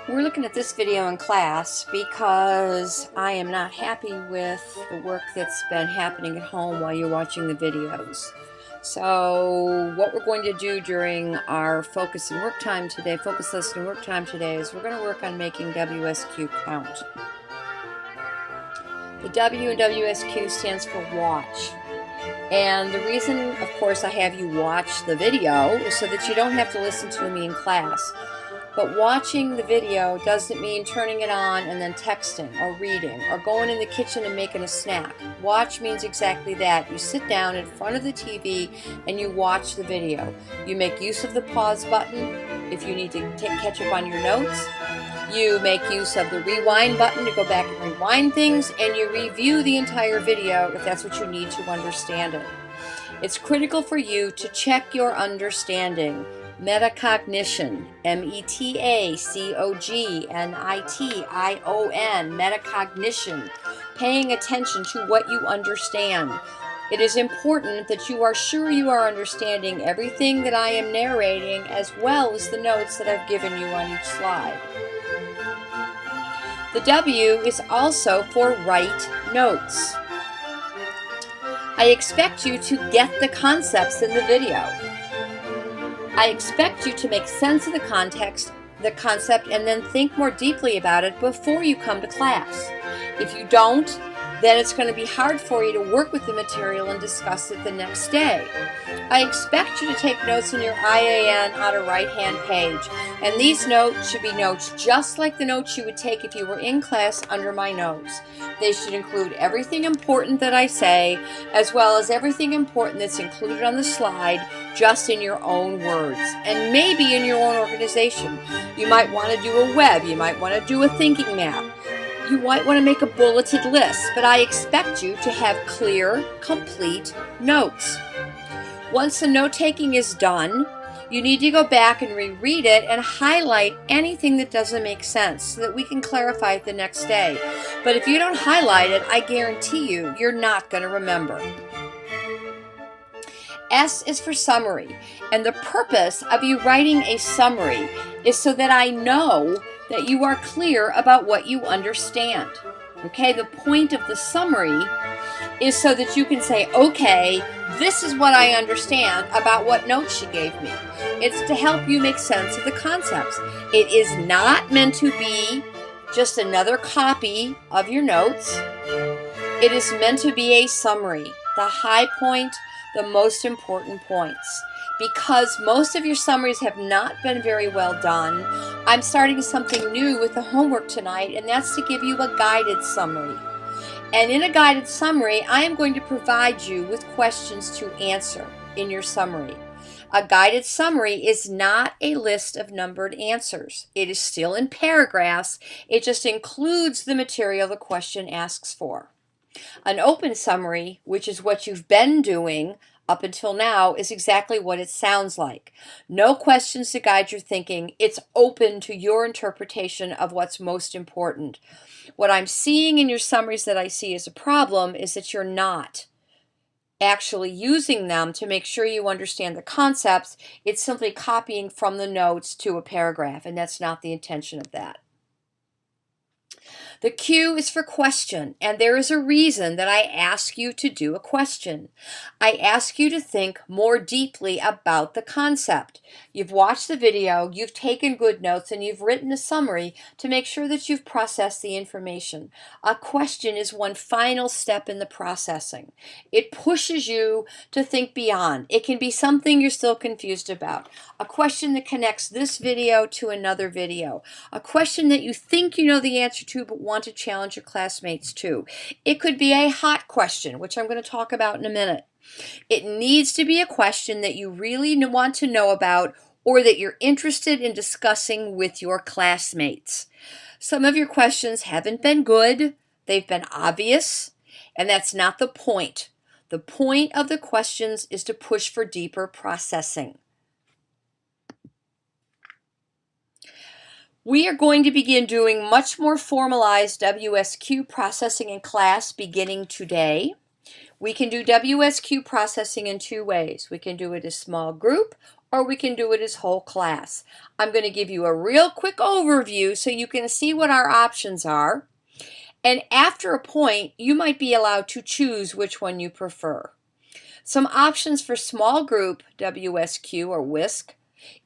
We're looking at this video in class because I am not happy with the work that's been happening at home while you're watching the videos. So what we're going to do during our focus and work time today, focus lesson and work time today, is we're going to work on making WSQ count. The W in WSQ stands for watch. And the reason, of course, I have you watch the video is so that you don't have to listen to me in class. But watching the video doesn't mean turning it on and then texting or reading or going in the kitchen and making a snack. Watch means exactly that. You sit down in front of the TV and you watch the video. You make use of the pause button if you need to catch up on your notes. You make use of the rewind button to go back and rewind things, and you review the entire video if that's what you need to understand it. It's critical for you to check your understanding. Metacognition, metacognition, metacognition, paying attention to what you understand. It is important that you are sure you are understanding everything that I am narrating, as well as the notes that I've given you on each slide. The W is also for write notes. I expect you to get the concepts in the video. I expect you to make sense of the context, the concept, and then think more deeply about it before you come to class. If you don't, then it's going to be hard for you to work with the material and discuss it the next day. I expect you to take notes in your IAN on a right-hand page, and these notes should be notes just like the notes you would take if you were in class under my nose. They should include everything important that I say, as well as everything important that's included on the slide, just in your own words, and maybe in your own organization. You might want to do a web, you might want to do a thinking map. You might want to make a bulleted list, but I expect you to have clear, complete notes. Once the note-taking is done, you need to go back and reread it and highlight anything that doesn't make sense so that we can clarify it the next day. But if you don't highlight it, I guarantee you, you're not going to remember. S is for summary, and the purpose of you writing a summary is so that I know that you are clear about what you understand. Okay, the point of the summary is so that you can say, okay, this is what I understand about what notes she gave me. It's to help you make sense of the concepts. It is not meant to be just another copy of your notes. It is meant to be a summary, the high point, the most important points. Because most of your summaries have not been very well done, I'm starting something new with the homework tonight, and that's to give you a guided summary. And in a guided summary, I am going to provide you with questions to answer in your summary. A guided summary is not a list of numbered answers. It is still in paragraphs. It just includes the material the question asks for. An open summary, which is what you've been doing up until now, is exactly what it sounds like. No questions to guide your thinking. It's open to your interpretation of what's most important. What I'm seeing in your summaries that I see as a problem is that you're not actually using them to make sure you understand the concepts. It's simply copying from the notes to a paragraph, and that's not the intention of that. The Q is for question, and there is a reason that I ask you to do a question. I ask you to think more deeply about the concept. You've watched the video, you've taken good notes, and you've written a summary to make sure that you've processed the information. A question is one final step in the processing. It pushes you to think beyond. It can be something you're still confused about. A question that connects this video to another video. A question that you think you know the answer to but want to challenge your classmates to. It could be a hot question, which I'm going to talk about in a minute. It needs to be a question that you really want to know about or that you're interested in discussing with your classmates. Some of your questions haven't been good, they've been obvious, and that's not the point. The point of the questions is to push for deeper processing. We are going to begin doing much more formalized WSQ processing in class beginning today. We can do WSQ processing in two ways. We can do it as a small group, or we can do it as whole class. I'm going to give you a real quick overview so you can see what our options are. And after a point, you might be allowed to choose which one you prefer. Some options for small group, WSQ or WSQ,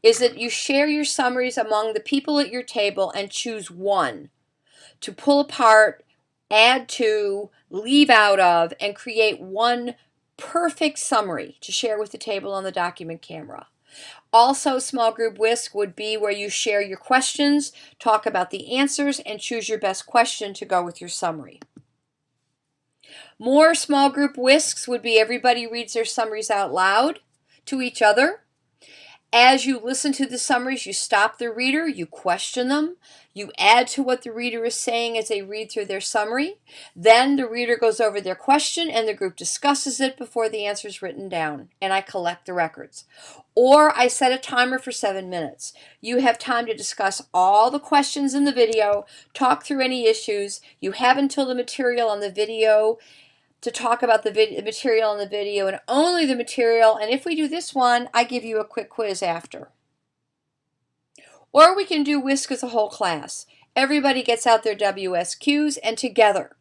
is that you share your summaries among the people at your table and choose one to pull apart, add to, leave out of, and create one perfect summary to share with the table on the document camera. Also, small group WSQ would be where you share your questions, talk about the answers, and choose your best question to go with your summary. More small group WSQs would be everybody reads their summaries out loud to each other. As you listen to the summaries, you stop the reader, you question them, you add to what the reader is saying as they read through their summary. Then the reader goes over their question and the group discusses it before the answer is written down, and I collect the records. Or I set a timer for 7 minutes. You have time to discuss all the questions in the video, talk through any issues. You have until the material on the video to talk about the material in the video and only the material. And if we do this one, I give you a quick quiz after. Or we can do WSQ as a whole class. Everybody gets out their WSQs and together,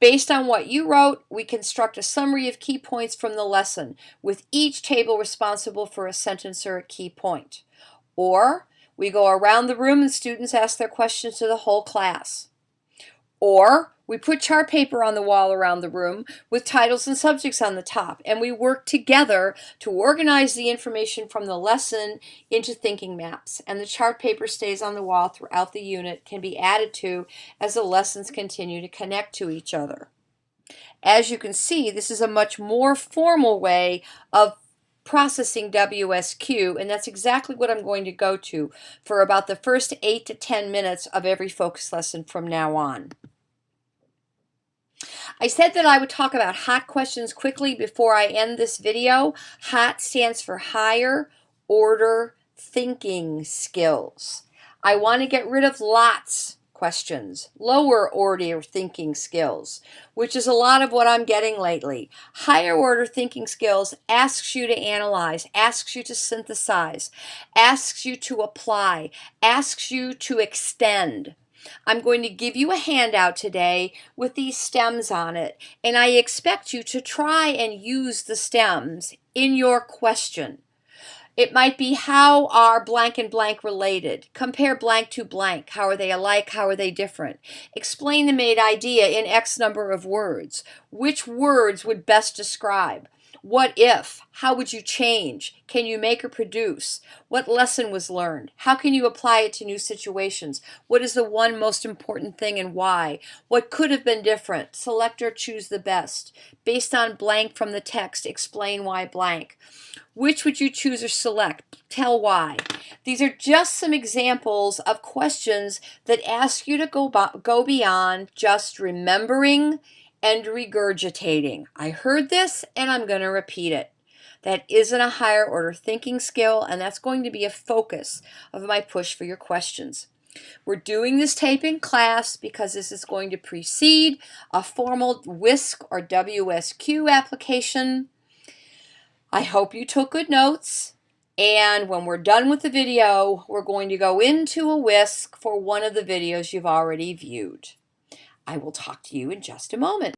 based on what you wrote, we construct a summary of key points from the lesson, with each table responsible for a sentence or a key point. Or we go around the room and students ask their questions to the whole class. Or we put chart paper on the wall around the room with titles and subjects on the top, and we work together to organize the information from the lesson into thinking maps. And the chart paper stays on the wall throughout the unit, can be added to as the lessons continue to connect to each other. As you can see, this is a much more formal way of processing WSQ, and that's exactly what I'm going to go to for about the first 8 to 10 minutes of every focus lesson from now on. I said that I would talk about HOT questions quickly before I end this video. HOT stands for Higher Order Thinking Skills. I want to get rid of LOTS questions, lower order thinking skills, which is a lot of what I'm getting lately. Higher order thinking skills asks you to analyze, asks you to synthesize, asks you to apply, asks you to extend. I'm going to give you a handout today with these stems on it, and I expect you to try and use the stems in your question. It might be, how are blank and blank related? Compare blank to blank. How are they alike? How are they different? Explain the main idea in X number of words. Which words would best describe? What if? How would you change? Can you make or produce? What lesson was learned? How can you apply it to new situations? What is the one most important thing and why? What could have been different? Select or choose the best. Based on blank from the text, explain why blank. Which would you choose or select? Tell why. These are just some examples of questions that ask you to go beyond just remembering and regurgitating. I heard this and I'm going to repeat it. That isn't a higher order thinking skill, and that's going to be a focus of my push for your questions. We're doing this tape in class because this is going to precede a formal WSQ or WSQ application. I hope you took good notes, and when we're done with the video, we're going to go into a WSQ for one of the videos you've already viewed. I will talk to you in just a moment.